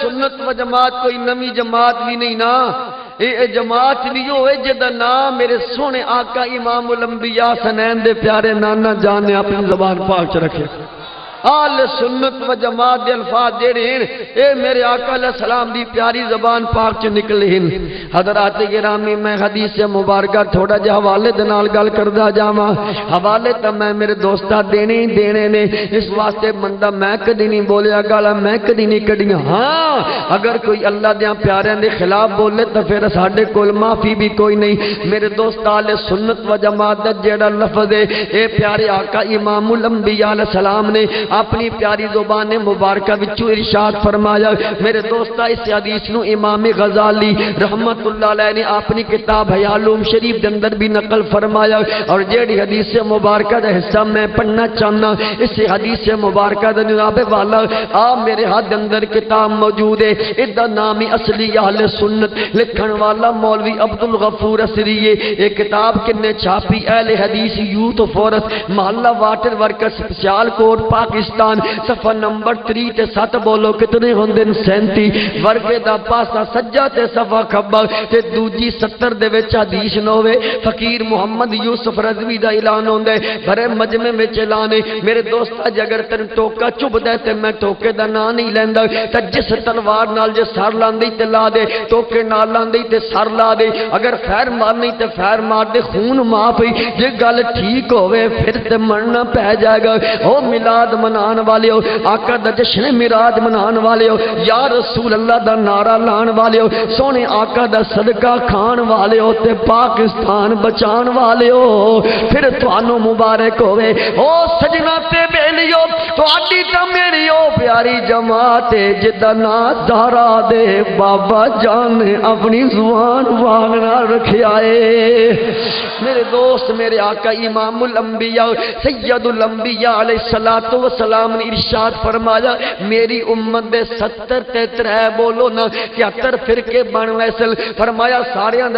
سنت و جماعت کوئی نمی جماعت بھی نہیں نا، اے جماعت بھی ہوئے جدہ نام میرے سونے آقا امام الانبیاء حسنین دے پیارے نانا جان نے اپنی زبان پاک چ رکھے۔ آل سنت و جماعت دے الفاظ جڑے ہیں اے میرے آقا علیہ السلام دی پیاری زبان پاک چ نکلے ہیں۔ حضرات گرامی میں حدیث مبارکہ تھوڑا جا حوالے دے نال گل کردا جاواں، حوالے تے میں میرے دوستا دینے ہی دینے نے، اس واسطے بندہ میں کدی نہیں بولیا گالا میں کدی نہیں کڈیاں، ہاں اگر کوئی اللہ دیاں پیاریاں دے خلاف بولے تے پھر ساڈے کول معافی بھی کوئی نہیں۔ میرے دوست آل سنت و جماعت دا جڑا لفظ ہے اے پیارے آقا امام الانبیاء علیہ السلام نے اپنی پیاری زبان مبارکہ وچوں ارشاد فرمایا۔ میرے دوستا اس حدیث نو امام غزالی رحمت اللہ علیہ نے اپنی کتاب حیا علوم شریف دے اندر بھی نقل فرمایا، اور جیڑی حدیث مبارکہ دا حصہ میں پڑھنا چاہنا اس حدیث مبارکہ دا جناب والا میرے ہاتھ اندر کتاب موجود ہے، ادھا نامی اصلی اہل سنت لکھن والا مولوی عبدالغفور اسری ہے۔ ایک کتاب کنے چھاپی اہل حدیث یوتھ فورس محلہ واٹر ورکر سپیشال کوٹ پاکستان، صفحہ نمبر 3 تے 7 بولو کتنے ہوندے 37 ورگے دا پاسا سجا تے صفحہ کھبا تے دوجی 70 دے وچ حدیث نوے فقیر محمد یوسف رضوی دا اعلان ہوندے بھرے مجمع وچ اعلان ہے۔ میرے دوستا جگر تن ٹوکا چب دے تے میں ٹوکے دا نا نہیں لیندا، تے جس تلوار نال جے سر لاندی تے لا دے، ٹوکے نال لاندی تے سر لا دے، اگر خیر مارنی تے خیر مار دے، خون معاف ہی جے گل ٹھیک ہوئے پھر تے مرنا پہ جائے گا۔ او میلاد منان والے ہو، آقا دا جشن میلاد منان والے ہو، یا رسول اللہ دا نعرہ لان والے ہو، سونے آقا دا صدقہ کھان والے ہو تے پاکستان بچان والے ہو، پھر توانو مبارک ہوئے۔ او سجنا تے بیلیو تو آڈی تا میری ہو پیاری جماعت جدہ نا دارا دے بابا جان نے اپنی زبان واغنا رکھے آئے۔ میرے دوست میرے آقا امام الانبیاء سید الانبیاء علیہ السلام نے ارشاد فرمایا میری امت دے 70 تے 3 بولو نا 73 فرقے بن ویسل، فرمایا ساریاں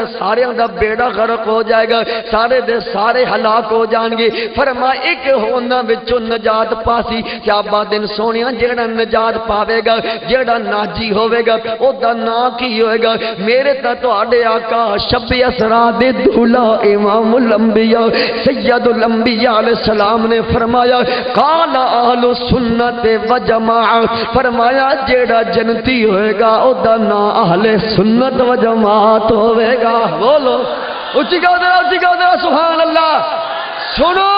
دا بیڑا غرق ہو جائے گا، سارے دے سارے ہلاک ہو جان گے، فرمایا ایک ہونا وچوں نجات پاسی کیا بادن سونیاں جیڑا نجات پاوے گا جیڑا ناجی ہوئے گا او دا نا کی ہوئے گا؟ میرے تا تو آڑے آقا شب اسرا دے دولا امام الانبیاء سید الانبیاء علیہ السلام نے فرمایا قال اہل سنت و جماعت، فرمایا جیڑا جنتی ہوئے گا او دا نا اہل سنت و جماعت ہوئے گا۔ بولو اچھی گاؤ دے سبحان اللہ۔ سنو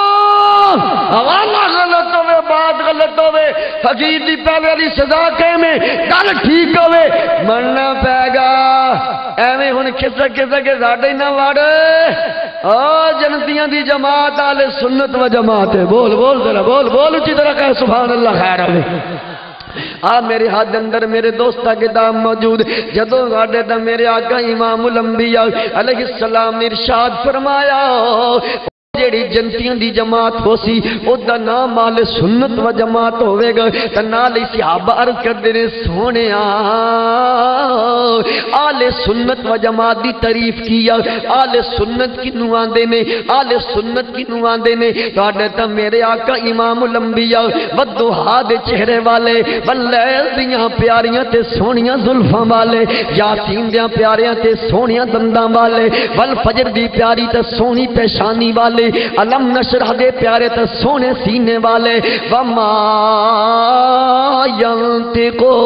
حوالہ غلط ہوئے بات غلط ہوئے فقیر دی پہلے علی سزا کہے میں گل ٹھیک ہوئے مرنا پہ گا، ایویں ہن کسا کے ساڈے نہ وڑے۔ جنتیاں دی جماعت آل سنت و جماعت ہے، بول ذرا بول اچھی طرح کہے سبحان اللہ خیر ہوئے۔ میرے ہاتھ اندر میرے دوستہ کتاب موجود جدوں گاڑے دا میرے آقا امام الانبیاء علیہ السلام نے ارشاد فرمایا جیڑی جنتیاں دی جماعت ہو سی او دا نام آل سنت و جماعت ہوئے گا، تا نال صحابہ عرض کر دے سونے آل سنت و جماعت دی تعریف کیا، آل سنت کی نواندے نے، آل سنت کی نواندے نے تواڈے تا میرے آقا امام الانبیاء والضحیٰ دے چہرے والے، واللیل دیاں پیاریاں تے سونیاں زلفاں والے، یاسین دیاں پیاریاں تے سونیاں دنداں والے، والفجر دی پیاری تے سونی پیشانی والے، علم نشرح دے پیارے تے سونے سینے والے، وما ینطقو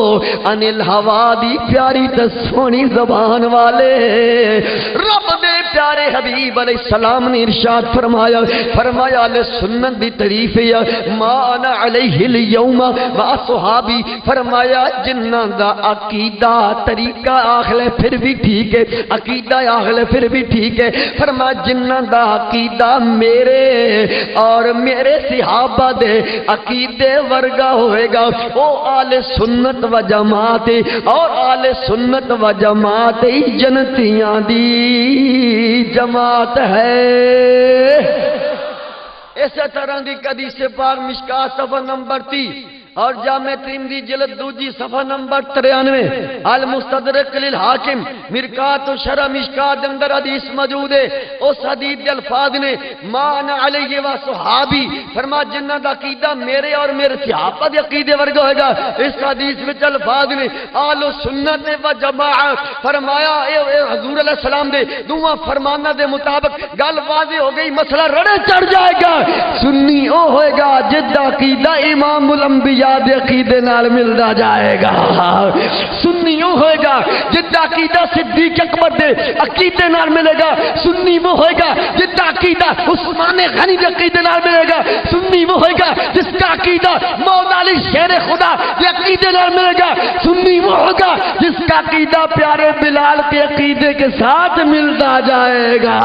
عن الہوا دی پیاری تے سونی زبان والے، رب دے پیارے حبیب علیہ السلام نے ارشاد فرمایا علیہ سنت دی تعریف ہے ما انا علیہ اليوم و اصحابی، فرمایا جنہ دا عقیدہ طریقہ آخلے پھر بھی ٹھیک ہے، عقیدہ آخلے پھر بھی ٹھیک ہے، فرمایا جنہ دا عقیدہ میرے اور میرے صحابہ دے عقیدے ورگا ہوئے گا او آل سنت و جماعت، اور آل سنت و جماعت جنتیاں دی جماعت ہے۔ اسی طرح دی حدیث پاک مشکات صفحہ نمبر 30 اور جامع ترمذی جلد دوجی صفحہ نمبر 93 المستدرک للحاکم مرکات و شرح مشکات اندر حدیث موجود ہے. اس حدیث کے الفاظ نے مان علیہ و صحابی فرما جنہ دا عقیدہ میرے اور میرے صحابہ دے عقیدے ورگا ہوئے گا. اس حدیث میں الفاظ نے آل سنت و جماعت فرمایا اے حضور علیہ السلام دے دعا فرمانا دے مطابق گل واضح ہو گئی, مسئلہ رڑے چڑھ جائے گا. سنی او ہوئے گا جدا عقیدہ امام الانبیاء دے عقیدے نال ملدا جائے گا. سنی او ہوئے گا جدا عقیدہ صدیق اکبر دے عقیدے نال ملے گا. سنی وہ ہوئے گا جدا عقیدہ عثمان غنی دے عقیدے نال ملے گا. سنی وہ ہوئے گا جس کا عقیدہ مولا علی شیر خدا دے عقیدے نال ملے گا. سنی وہ ہوگا جس کا عقیدہ پیارے بلال کے عقیدے کے ساتھ ملتا جائے گا.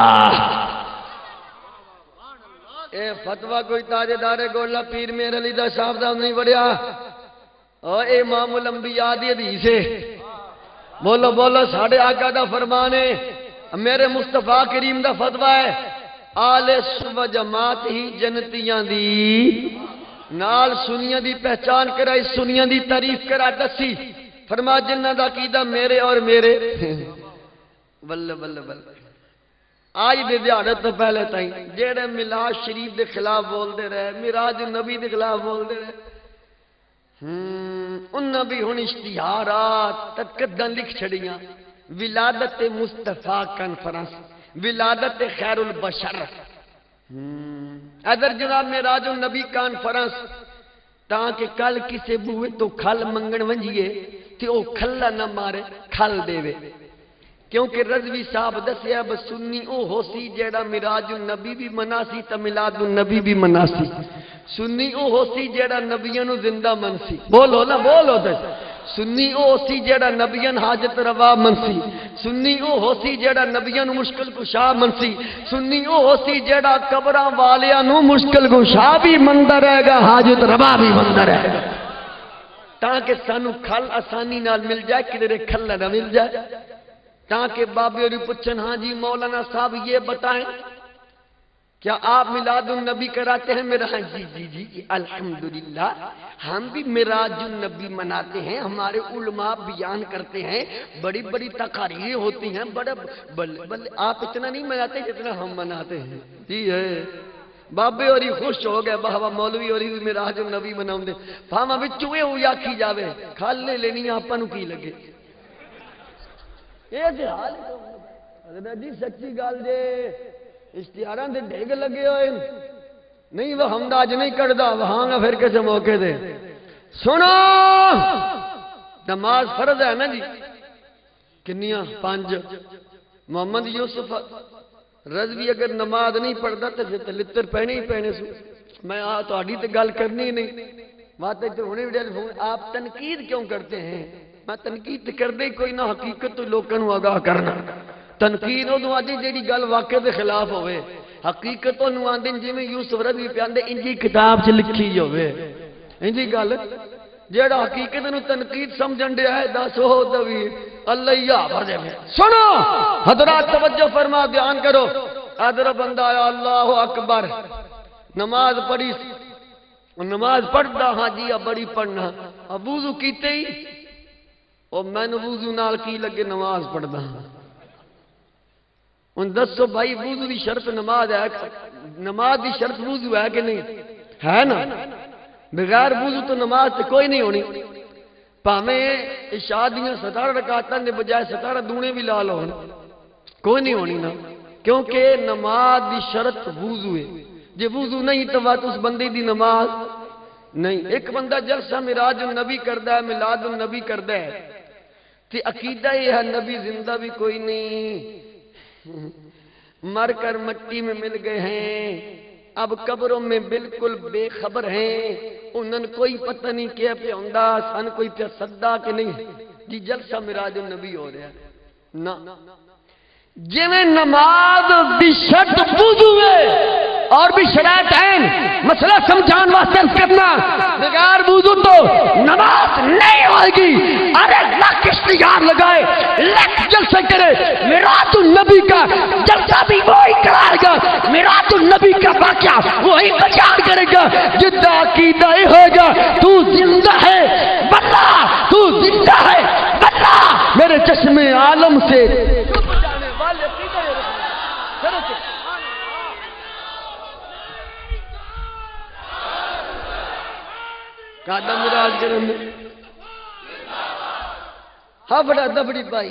اے فتوہ کوئی تاجدار گولہ پیر میر علی دا صاحب صاحب نہیں پڑھیا, اور امام الانبیاء دی حدیث ہے. بولو بولو ساڑھے آقا دا فرمان ہے, میرے مصطفیٰ کریم دا فتوہ ہے. آل صبح جماعت ہی جنتیاں دی نال سنیاں دی پہچان کرائی, سنیاں دی تعریف کرا دسی. فرما جنہ دا عقیدہ میرے اور میرے بلے بلے بلے آج دے دیارت تو پہلے تائیں جیڑے میلاد شریف دے خلاف بول دے رہے, میراج النبی دے خلاف بول دے رہے, ان نبی ہن اشتہارات تقدم لکھ چھڑیاں. ولادت مصطفیٰ کانفرنس, ولادت خیر البشر, ادھر جناب میراج النبی کانفرنس تاکہ کل کسے بوئے تو کھل منگن ونجیے تے او کھلا نہ مارے کھل دے وے. کیونکہ رضوی صاحب دسیا بس سنی او ہو سی جیڑا میراج النبی بھی مناسی تا میلاد النبی بھی مناسی. سنی او ہو سی جیڑا نبیوں نو زندہ منسی. بولو نا بولو دس. سنی او ہو سی جیڑا نبیوں حاجت روا منسی. سنی او ہو سی جیڑا نبیوں مشکل کشا منسی. سنی او ہو سی جیڑا قبراں والیاں نو مشکل کشا بھی مندہ رہے گا, حاجت روا بھی مندہ رہے گا, تاکہ سانو کھل آسانی نال مل جائے, کدھر کھل نہ مل جائے. تاکہ بابے اور پوچھن ہاں جی مولانا صاحب یہ بتائیں کیا آپ میلاد النبی کراتے ہیں؟ میرا ہاں جی جی جی الحمدللہ ہم بھی میراج النبی مناتے ہیں. ہمارے علماء بیان کرتے ہیں, بڑی بڑی تقاریر ہوتی ہیں, بلے آپ اتنا نہیں مناتے جتنا ہم مناتے ہیں. جی ہے بابے اور خوش ہو گئے, بابا مولوی اور میراج النبی مناؤں دے فاہمہ بچوئے ہوئی آکھی جاوے کھال لے لینی آپا نو کی لگے. یہ دے حال حضرت جی سچی گال دے اشتہاران دے ڈھیگ لگے ہوئے نہیں, وہ حمد آج نہیں کردہ وہاں گا پھر کسے موقع دے. سنو نماز فرض ہے نا جی, کنیاں 5. محمد یوسف رضوی اگر نماز نہیں پڑھتا تو پھر لتر پہنے ہی پہنے سو. میں تو آڈی تے گال کرنی نہیں, باتیں تو ہونے بھی فون. آپ تنقید کیوں کرتے ہیں؟ میں تنقید کر دے کوئی نہ, حقیقت تو لوگوں کو آگاہ کرنا. تنقید وہ آدھی جیڑی گل واقع کے خلاف ہوئے, حقیقت وہ آدھے جی میں یوسف رضوی پہ آدھے انجی کتاب سے لکھی ہوئے انجی گل. جیڑا حقیقت نو تنقید سمجھن دیا ہے دس ہو دوی اللہ یا بھجے میں. سنو حضرات توجہ فرما بیان کرو. ادھر بندہ آیا اللہ اکبر نماز پڑھی, نماز پڑھتا ہاں جی اب بڑی پڑھنا, اب وضو کیتے ہی اور میں نے وضو نال کی لگے نماز پڑھتا ہاں. ان دسو بھائی وضو دی شرط نماز ہے, نماز دی شرط وضو ہے کہ نہیں ہے نا؟ بغیر وضو تو نماز تے کوئی نہیں ہونی. پاویں عشاء دیاں 17 رکعتاں دے بجائے 17 دونے بھی لا لو کوئی نہیں ہونی نا, کیونکہ نماز دی شرط وضو ہے. جے وضو نہیں تو بات اس بندے دی نماز نہیں. ایک بندہ جلسہ میراج النبی کردا ہے, میلاد النبی کردا ہے, تے عقیدہ یہ ہے نبی زندہ بھی کوئی نہیں, مر کر مٹی میں مل گئے ہیں, اب قبروں میں بالکل بے خبر ہیں, انہوں کوئی پتہ نہیں کیا پہ ہوندا, سن کوئی پہ صدا کہ نہیں جی جلسہ میراج النبی ہو رہا ہے نا. جی میں نماز دی شرط وضو ہے اور بھی شرائط ہیں, مسئلہ سمجھان واسطے کرنا, بغیر وضو تو نماز نہیں ہوئے گی. ارے لاکھ معیار لگائے، لکھ جلسے کرے، میراث النبی کا جلسہ بھی وہی کرائے گا، میراث النبی کا واقعہ وہی بیان کرے گا جدہ عقیدہ ہوگا تو زندہ ہے واللہ، تو زندہ ہے واللہ، میرے چشم عالم سے کادا مراج کرن ہاں بڑا دبڑی پائی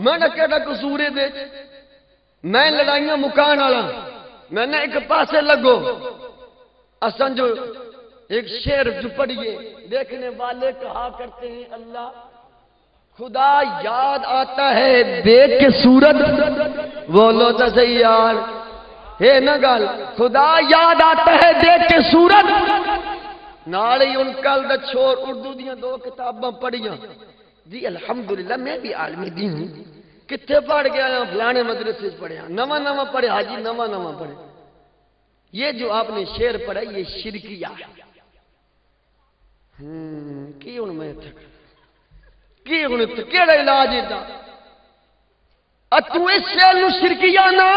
میں نہ کہنا قصور دے میں لڑائیاں مکان والا میں نے ایک پاسے لگو اسن جو ایک شعر جو پڑھیے دیکھنے والے کہا کرتے ہیں اللہ خدا یاد آتا ہے دیکھ کے صورت بولو تو صحیح یار ہے نا گال خدا یاد آتا ہے دیکھ کے صورت نالی ان کل دا چھوڑ اردو دیاں دو کتاباں پڑھیاں جی الحمدللہ میں بھی عالمی دین ہوں کتنے پڑھ گیا ہیں فلانے مدرسے پڑھے نواں نواں پڑھے حاجی نواں نواں پڑھے یہ جو آپ نے شعر پڑھا یہ شرکیہ کی ان میں تھک کی ان تھک کیڑا علاج دا اتو اس شعر نو شرکیہ نا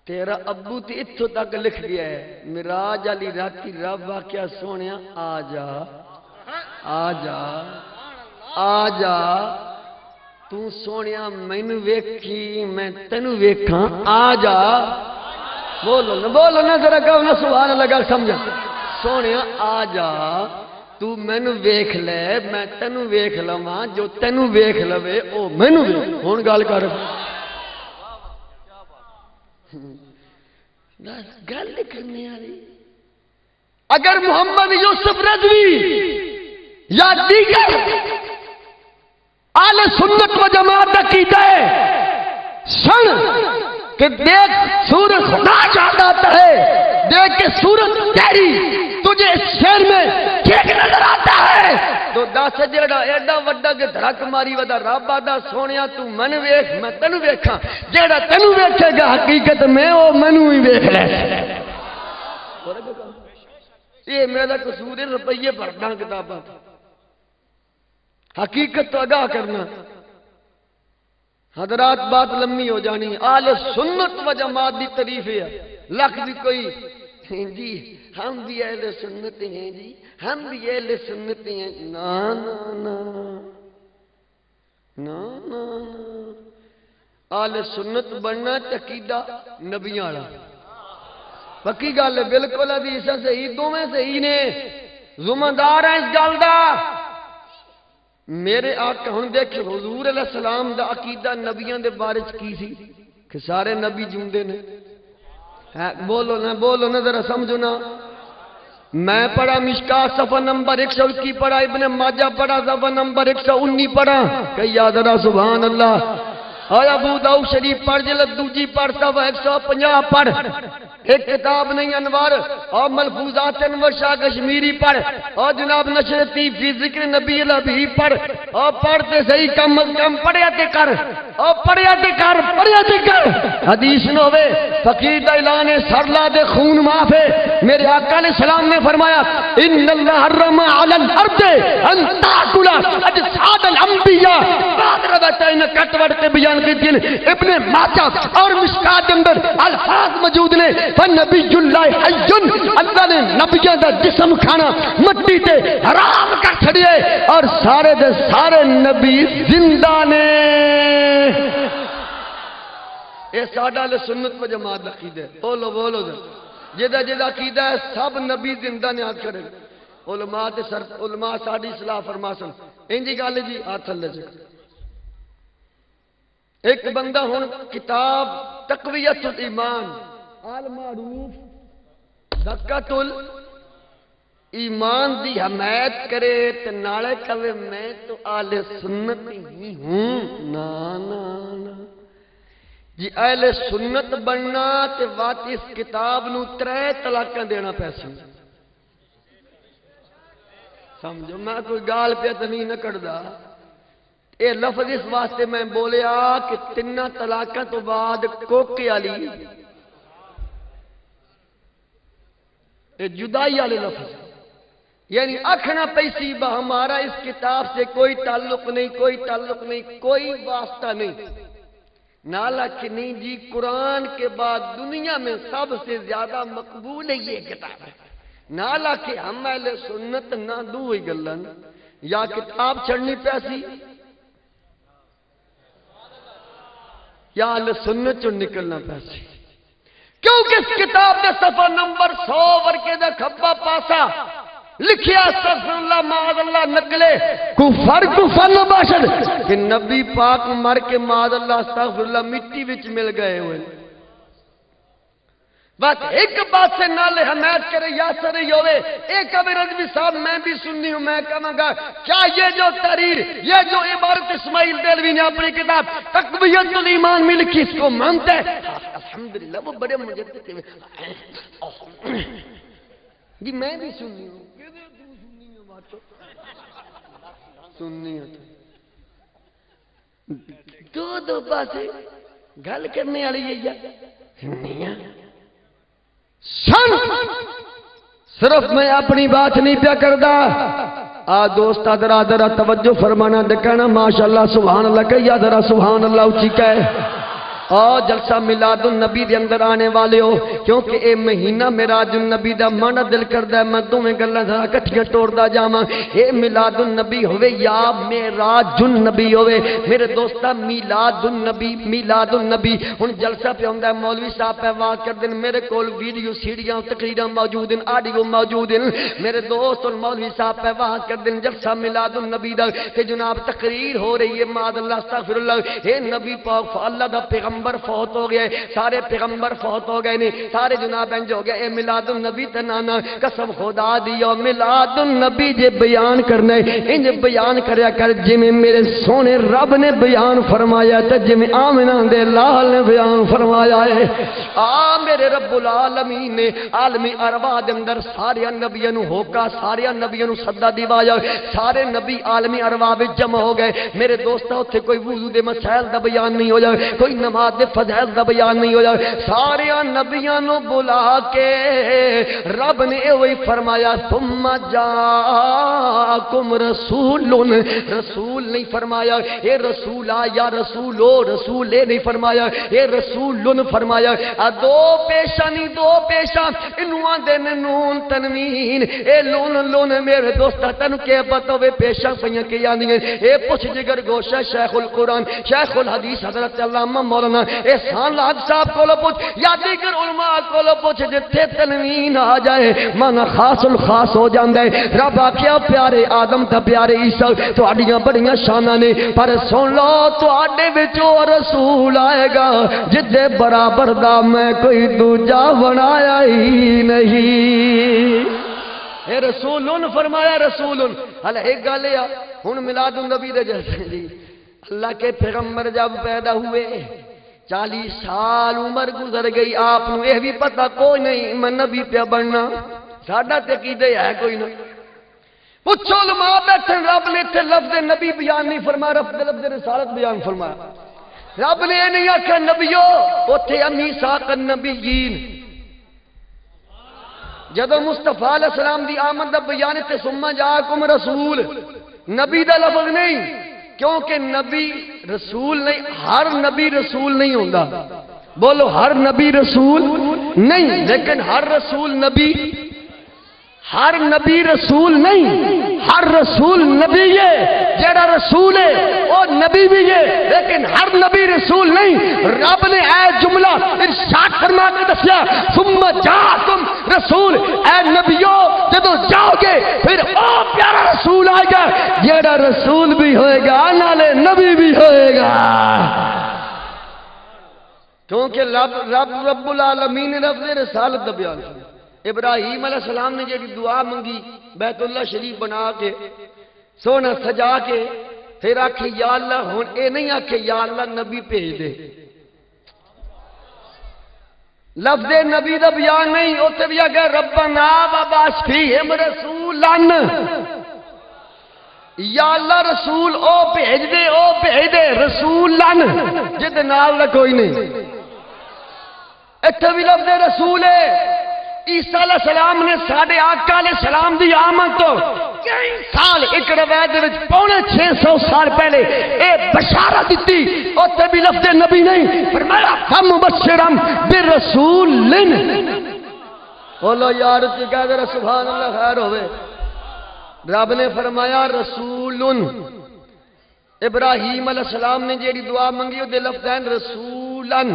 تیرا ابو تے اتھو تک لکھ گیا ہے مراج علی راتی رب واقعہ سونیا آجا آجا آجا تو سونیا مینو ویکھی میں تینو ویکھاں آجا بولو نا ذرا کہو نا سبحان اللہ گل سمجھا سونیا آجا تو مینو ویکھ لے میں تینو ویکھ لواں جو تینو ویکھ لوے او مینو ویکھ ہن گل کر گل کرنے والی اگر محمد یوسف رضوی یا دیگر اہل سنت و جماعت عقیدہ ہے سن کہ دیکھ سورج خدا یاد آتا ہے دیکھ کے سورج تیری تجھے اس شہر میں ٹھیک نظر آتا ہے تو دس جڑا ایڈا وڈا کہ دھڑک ماری ودا رب آدا سونیا تو من ویکھ میں تینوں ویکھاں جڑا تینوں ویکھے گا حقیقت میں او منوں ہی ویکھ لے یہ میرا قصور ہے روپیے بھرنا کتاباں حقیقت تو ادا کرنا حضرات بات لمبی ہو جانی اہل سنت و جماعت دی تعریف ہے لکھ بھی کوئی جی ہم بھی اہل سنت ہیں جی ہم بھی اہل سنت ہیں نا نا نا نا نا اہل سنت بننا عقیدہ نبیاں والا پکی گل ہے بالکل حدیث صحیح دوویں صحیح نے ذمہ دار ہیں اس گل دا میرے آقا ہن دیکھ حضور علیہ السلام دا عقیدہ نبیاں دے بارے کی سی کہ سارے نبی جوندے نے بولو نا ذرا سمجھو نا میں پڑھا مشکات صفحہ نمبر 121 پڑھا ابن ماجہ پڑھا صفحہ نمبر 119 پڑھا کہیا ذرا سبحان اللہ اور ابو داؤد شریف پڑھ جلد دوجی پڑھ صفحہ 150 پڑھ ایک کتاب نہیں انوار اور ملفوظات انور شاہ کشمیری پڑھ اور جناب نشرتی فی ذکر نبی الحبی پڑھ اور پڑھتے صحیح کم از کم پڑھیا تے کر اور پڑھیا تے کر حدیث نہ ہوئے فقیر دا اعلان سرلا دے خون معاف ہے میرے آقا علیہ السلام نے فرمایا ان اللہ حرم علی الارض ان تاکل اجساد الانبیاء بعد روایتیں کٹ وڑ کے بیان کی تھی ابن ماجہ اور مشکات اندر الفاظ موجود نے فنبی اللہ حیٌ اللہ نے نبیوں دا جسم کھانا مٹی تے حرام کر چھڑیے اور سارے دے سارے نبی زندہ نے اے ساڈا اہل سنت و جماعت دا عقیدہ ہے بولو جدا عقیدہ ہے سب نبی زندہ نے ہاتھ کھڑے علماء ساڈی اصلاح فرماسن انجی گل جی ہاتھ لے جا ایک بندہ ہن کتاب تقویت الایمان المعروف زکات ایمان دی حمایت کرے تے نالے کہے میں تو اہل سنت ہی ہوں نا نا نا جی اہل سنت بننا تے وات اس کتاب نو 3 طلاقاں دینا پیسے سمجھو میں کوئی گال پہ تو نہیں نہ کڑدا اے لفظ اس واسطے میں بولیا کہ 3 طلاقاں تو بعد کوکے والی اے جدائی والے لفظ یعنی اکھنا پیسی با ہمارا اس کتاب سے کوئی تعلق نہیں، کوئی تعلق نہیں، کوئی واسطہ نہیں. نالا کہ نہیں جی قرآن کے بعد دنیا میں سب سے زیادہ مقبول ہے یہ کتاب ہے. نالا کہ ہم اہل سنت نہ دو ہوئی گلن یا کتاب چڑھنی پیسی یا اہل سنت چڑھ نکلنا پیسی. کیونکہ اس کتاب دے صفحہ نمبر 100 ورکے دا کھبا پاسا لکھیا استغفر اللہ معاذ اللہ نکلے کفر کفر باشد کہ نبی پاک مر کے معاذ اللہ استغفر اللہ مٹی وچ مل گئے ہوئے. بس ایک بات سے نالے حمایت کرے یاسر ہی ہوئے. ایک ابھی رضوی صاحب میں بھی سننی ہوں، میں کہوں گا کیا یہ جو تحریر، یہ جو عبارت اسماعیل دہلوی نے اپنی کتاب تقویت الایمان میں لکھی اس کو مانتا ہے؟ الحمدللہ وہ بڑے مجدد تھے. جی میں بھی سننی ہوں، سننی ہے دو پاسے گل کرنے والی ہے. صرف میں اپنی بات نہیں پیا کردا. دوست ذرا ذرا توجہ فرمانا دکھانا ماشاءاللہ سبحان اللہ کہیا ذرا سبحان اللہ اونچی کہے. اور جلسہ میلاد النبی دے اندر آنے والے ہو کیونکہ اے مہینہ میراج النبی دا مانا دل کردا ہے میں دوویں گلاں ذرا کٹھیاں توڑدا جاواں. اے میلاد النبی ہوے یا میراج النبی ہوے میرے دوستا میلاد النبی میلاد النبی. ہن جلسہ پہ ہوندا ہے مولوی صاحب پہ واہ کر دین میرے کول ویڈیو سیڈیاں تقریراں موجود ہیں آڈیو موجود ہیں میرے دوست اور مولوی صاحب پہ واہ کر دین جلسہ میلاد النبی دا کہ جناب تقریر ہو رہی ہے معاذ اللہ استغفر اللہ. اے نبی پاک اللہ دا پیغمبر فوت ہو گئے، سارے پیغمبر فوت ہو گئے نہیں، سارے جناب انج ہو گئے. اے میلاد النبی تے نانا قسم خدا دیو میلاد النبی جے بیان کرنا ہے انج بیان کریا کر جویں میرے سونے رب نے بیان فرمایا تے جویں آمنہ دے لال نے بیان فرمایا ہے. میرے رب العالمین نے عالمی ارواح دے اندر سارے نبیوں نو ہوکا سارے نبیوں نو سدا دیوایا سارے نبی عالمی ارواح وچ جمع ہو گئے. میرے دوستو اوتھے کوئی وضو دے مسائل دا بیان نہیں ہو جائے، کوئی نماز دے فضائل دا بیان نہیں ہو جائے. سارے نبیوں نو بلا کے رب نے وہی فرمایا ثم جاءکم رسول. رسول نہیں فرمایا اے رسول یا رسولو، رسول نہیں فرمایا اے رسول فرمایا. دو پیشہ نہیں دو پیشہ انہوں دے نون تنوین اے لون میرے دوستا تن کے پتہ وے پیشہ پہیاں کی آنی ہیں. اے پوچھ جگر گوشہ شیخ القرآن شیخ الحدیث حضرت علامہ مولانا احسان لاحق صاحب کو لو پوچھ یا دیگر علماء کو لو پوچھ جتھے تنوین آ جائے مانا خاص الخاص ہو جاندہ ہے. رب آکھیا پیارے آدم تا پیارے عیسیٰ تو آڈیاں بڑیاں شانہ نے پر سن لو تو آڈے بچو رسول آئے گا جدے برابر دا میں کوئی دوجہ بنایا ہی نہیں. اے رسولن فرمایا رسولن. حالا ایک گالے ہن میلاد النبی دے جیسے جی اللہ کے پیغمبر جب پیدا ہوئے 40 سال عمر گزر گئی آپ نو یہ بھی پتہ کوئی نہیں میں نبی پہ بننا ساڈا تے عقیدہ ہے کوئی نہ. پوچھو علماء بیٹھن رب نے تے لفظ نبی بیان نہیں فرمایا رب نے لفظ رسالت بیان فرمایا. رب نے نہیں آکھا نبیو اوتھے میثاق النبیین. جدو مصطفیٰ علیہ السلام دی آمد دا بیان تے ثم جاءکم رسول نبی دا لفظ نہیں کیونکہ نبی رسول نہیں ہر نبی رسول نہیں ہوندہ. بولو ہر نبی رسول نہیں لیکن ہر رسول نبی ہر نبی رسول نہیں ہر رسول نبی ہے. جڑا رسول ہے وہ نبی بھی ہے لیکن ہر نبی رسول نہیں. رب نے اے جملہ ارشاد فرما کے دسیا ثم جاءکم رسول. اے نبیو جدو جاؤ گے پھر او پیارا رسول آئے گا جڑا رسول بھی ہوئے گا نالے نبی بھی ہوئے گا. کیونکہ رب العالمین نے لفظ رسالت دا بیان کیا. ابراہیم علیہ السلام نے جیڑی دعا منگی بیت اللہ شریف بنا کے سونا سجا کے پھر آکھے یا اللہ ہون اے نہیں آکھے یا اللہ نبی بھیج دے. لفظ نبی دا بیان نہیں اوتے بھی آگے ربنا وبعث فیہم رسولا. یا اللہ رسول او بھیج دے رسولا جد نال کوئی نہیں. اتھے بھی لفظ رسول ہے عیسیٰ علیہ السلام نے ساڑھے آقا علیہ السلام دی آمد تو کئی سال ایک روایت وچ پونے 600 سال پہلے اے بشارت دیتی اور تے بھی لفظ نبی نہیں فرمایا فمبشرا برسول بولو یار کی کہہ دے سبحان اللہ خیر ہوئے رب نے فرمایا رسول ابراہیم علیہ السلام نے جیڑی دعا منگی دے لفظ ہیں رسولن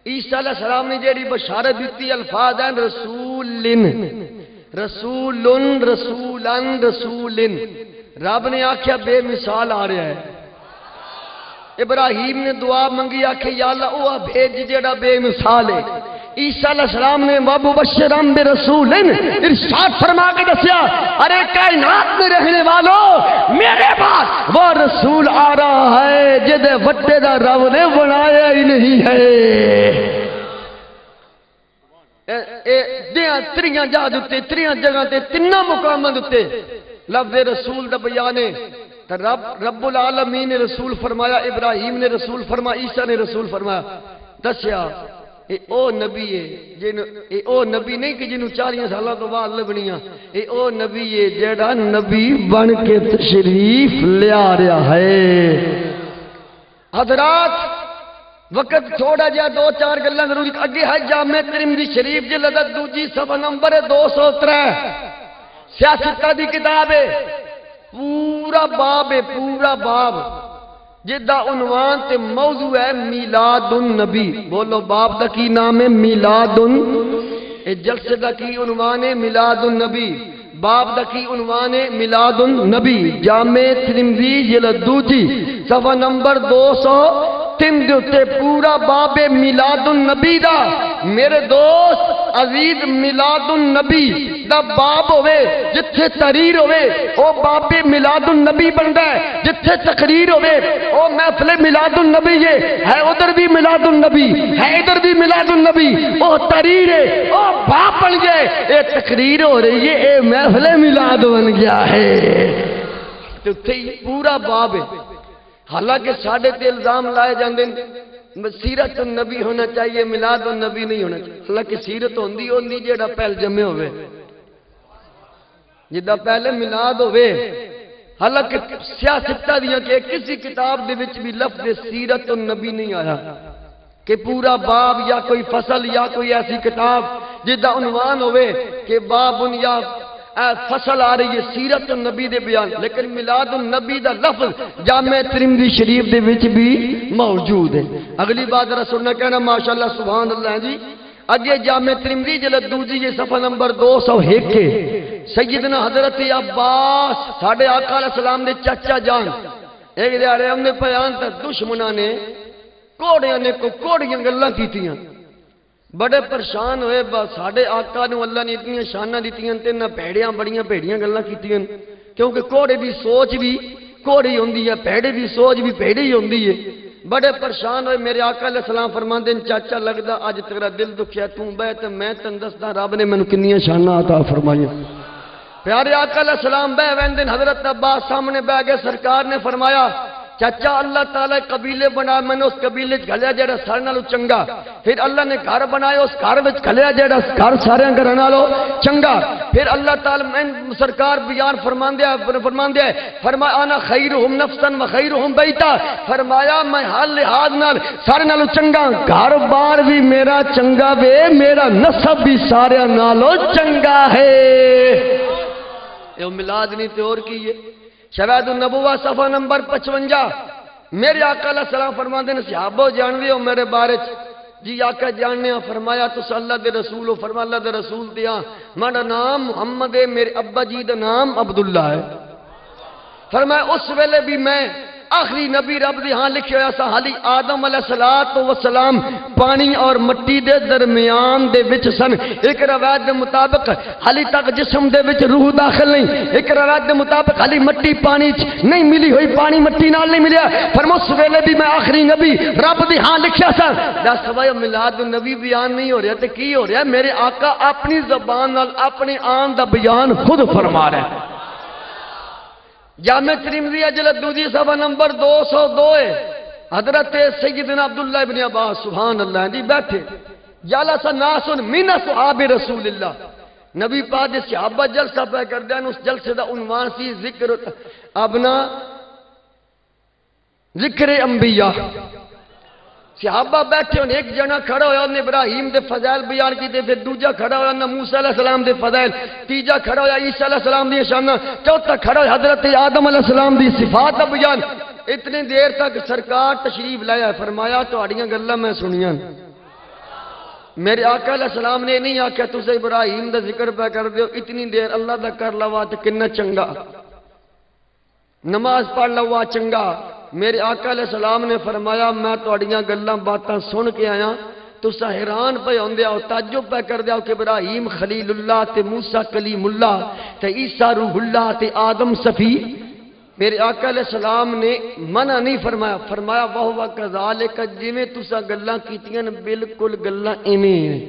عیسیٰ علیہ السلام نے جیڑی بشارت دیتی الفاظ ہیں رسولن رسولن رسولن رسولن رب نے آکھیا بے مثال آ رہا ہے ابراہیم نے دعا منگی آکھے یا اللہ اوہ بھیج جیڑا بے مثال ہے عیسیٰ علیہ السلام نے وَمُبَشِّرًا بِرَسُولٍ ارشاد فرما کے دسیا ارے کائنات میں رہنے والوں میرے پاس وہ رسول آ رہا ہے جدے وٹے دا رب نے بنایا ہی نہیں ہے دیاں تریاں جا دتے تریاں جگہ تے تنہ مقامہ دتے لفظ رسول دا بیانے رب العالمین نے رسول فرمایا ابراہیم نے رسول فرمایا عیسیٰ نے رسول فرمایا دسیا اے او نبی ہے اے او نبی نہیں کہ جنہوں 40 سالہ تو بعد لبنیاں اے او نبی ہے جیڑا نبی بن کے تشریف لیا رہا ہے حضرات وقت تھوڑا جا 2-4 گلہ ضروری اگے ہے جامع ترمذی شریف جلد دوجی صفحہ نمبر 203 سیاست دی کتاب ہے پورا باب ہے پورا باب جدہ عنوان تے موضوع ہے میلاد النبی بولو باب دا کی نام ہے میلاد جلسے دا کی عنوان ہے میلاد النبی باب دا کی عنوان ہے میلاد النبی جامع ترمذی جلد دوجی صفحہ نمبر 203 دیتے پورا باب میلاد النبی دا میرے دوست عزیز میلاد النبی دا باب ہوئے جتھے تحریر ہوئے او باب میلاد النبی بندہ ہے جتھے تقریر ہوئے او محفل میلاد النبی ہے ادھر بھی میلاد النبی ہے ادھر بھی میلاد النبی او تحریر ہے او باب بن گئے اے تقریر ہو رہی ہے اے محفل میلاد بن گیا ہے تو پورا باب ہے حالانکہ ساڑھے تے الزام لائے جاندے سیرت النبی ہونا چاہیے میلاد النبی نہیں ہونا چاہیے حالانکہ سیرت ہوندی جیڑا پہل جمع ہوئے جدہ پہلے میلاد ہوئے حالانکہ سیاستہ دیا کہ کسی کتاب دے وچ بھی لفظ سیرت النبی نہیں آیا کہ پورا باب یا کوئی فصل یا کوئی ایسی کتاب جدہ عنوان ہوئے کہ باب یا فصل آ رہی ہے سیرت النبی دے بیان لیکن میلاد النبی دا لفظ جامع ترمذی شریف دے وچ بھی موجود ہے اگلی بات رسول نے کہنا ماشاءاللہ سبحان اللہ جی اگے جامع ترمذی جلد دوجی یہ صفحہ نمبر 201 کے سیدنا حضرت عباس ساڑھے آقا علیہ السلام نے چچا جان ایک دیارے ہم نے بیان تک دشمنہ نے کوڑیاں نے کوڑیاں گلہ کیتیاں بڑے پریشان ہوئے ساڑھے آقا نے اللہ نے اتنی شانہ دیتیاں تے نہ پیڑیاں بڑیاں پیڑیاں گلہ کیتیاں کیونکہ کوڑے بھی سوچ بھی کوڑی ہوندی ہے پیڑے بھی سوچ بھی پیڑی ہوندی ہے بڑے پریشان ہوئے میرے آقا علیہ السلام فرمان دیں چاچا لگدا آج تیرا دل دکھیا توں بیت میں تندستا رب نے منو کنیاں شانہ عطا فرمائیاں پیارے آقا علیہ السلام بے ویندن حضرت عباس سامنے بے گئے سرکار نے فرمایا چاچا اللہ تعالیٰ قبیلے بنا میں نے اس قبیلے گھلیا جیڑا سارے نالو چنگا پھر اللہ نے گھر بنایا اس گھر وچ گھلیا جیڑا گھر سارے گھر نالو چنگا پھر اللہ تعالیٰ میں سرکار بیان فرمان دیا فرمایا انا خیرہم نفسا و خیرہم بیتا فرمایا میں حال لحاظ نال سارے نالو چنگا گھر بار بھی میرا چنگا وے میرا نسب بھی سارے نالو چنگا ہے یہ میلاد نہیں تے اور کی ہے شواہد النبوہ صفحہ نمبر 55 میرے آقا علیہ السلام فرماندے نے صحابہ جانوے ہو میرے بارے جی آقا جاننے ہاں فرمایا تو اللہ دے رسول ہو فرمایا اللہ دے رسول دیا مانا نام محمد ہے میرے ابا جی دا نام عبداللہ ہے فرمایا اس ویلے بھی میں آخری نبی رب دی ہاں لکھے ہویا سا حالی آدم علیہ السلام پانی اور مٹی دے درمیان دے وچ سن ایک روایت دے مطابق حالی تک جسم دے وچ روح داخل نہیں ایک روایت دے مطابق حالی مٹی پانی نہیں ملی ہوئی پانی مٹی نال نہیں ملیا فرمایا اس ویلے بھی میں آخری نبی رب دی ہاں لکھیا سا دس بھائی میلاد النبی بیان نہیں ہو رہا تے کی ہو رہا ہے میرے آقا اپنی زبان نال اپنی آن دا بیان خود فرما رہے ہیں جامع ترمذی جلد دوجی صفحہ نمبر 202 ہے حضرت سیدنا عبداللہ ابن عباس سبحان اللہ جی بیٹھے جلس ناس من اصحاب رسول اللہ، نبی پاک دے صحابہ جلسہ پہ کر دیا، اس جلسے دا عنوان سی ذکر ابنا ذکر انبیاء۔ صحابہ بیٹھے ان، ایک جنا کھڑا ہویا انہیں ابراہیم دے فضائل بیان کی، پھر دوجہ کھڑا ہویا انہیں موسیٰ علیہ السلام دے فضائل، تیجہ کھڑا ہویا عیسیٰ علیہ السلام دی شان، چوتھا کھڑا ہویا حضرت آدم علیہ السلام دی صفات دا بیان۔ اتنی دیر تک سرکار تشریف لایا، فرمایا تو اڑیاں گلاں میں سنیاں، میرے آقا علیہ السلام نے نہیں آکھیا تسے ابراہیم دا ذکر پہ کر دیو، اتنی دیر اللہ دا کر لوا تے کنا چنگا، نماز پڑھ لوا چنگا۔ میرے آقا علیہ السلام نے فرمایا میں توڑیاں گلاں باتاں سن کے آیا، تسا حیران پہ ہوندے آؤ، تعجب پہ کر دیا کہ ابراہیم خلیل اللہ تے موسیٰ کلیم اللہ تے عیسیٰ روح اللہ تے آدم صفی۔ میرے آقا علیہ السلام نے منع نہیں فرمایا، فرمایا وَهُوَ كَذَلِكَ، جویں تسا گلاں کیتیاں بالکل گلاں ایویں ہیں۔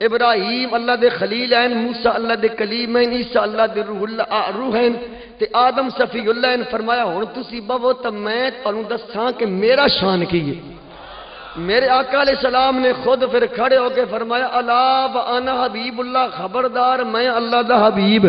ابراہیم اللہ دے خلیل ہیں، موسیٰ اللہ دے کلیم ہیں، عیسیٰ اللہ دے روح ہیں تے آدم صفی اللہ ہیں۔ فرمایا ہن تسی بہو تے میں تانوں دساں کہ میرا شان کی ہے۔ میرے آقا علیہ السلام نے خود پھر کھڑے ہو کے فرمایا الا وانا حبیب اللہ، خبردار میں اللہ دا حبیب۔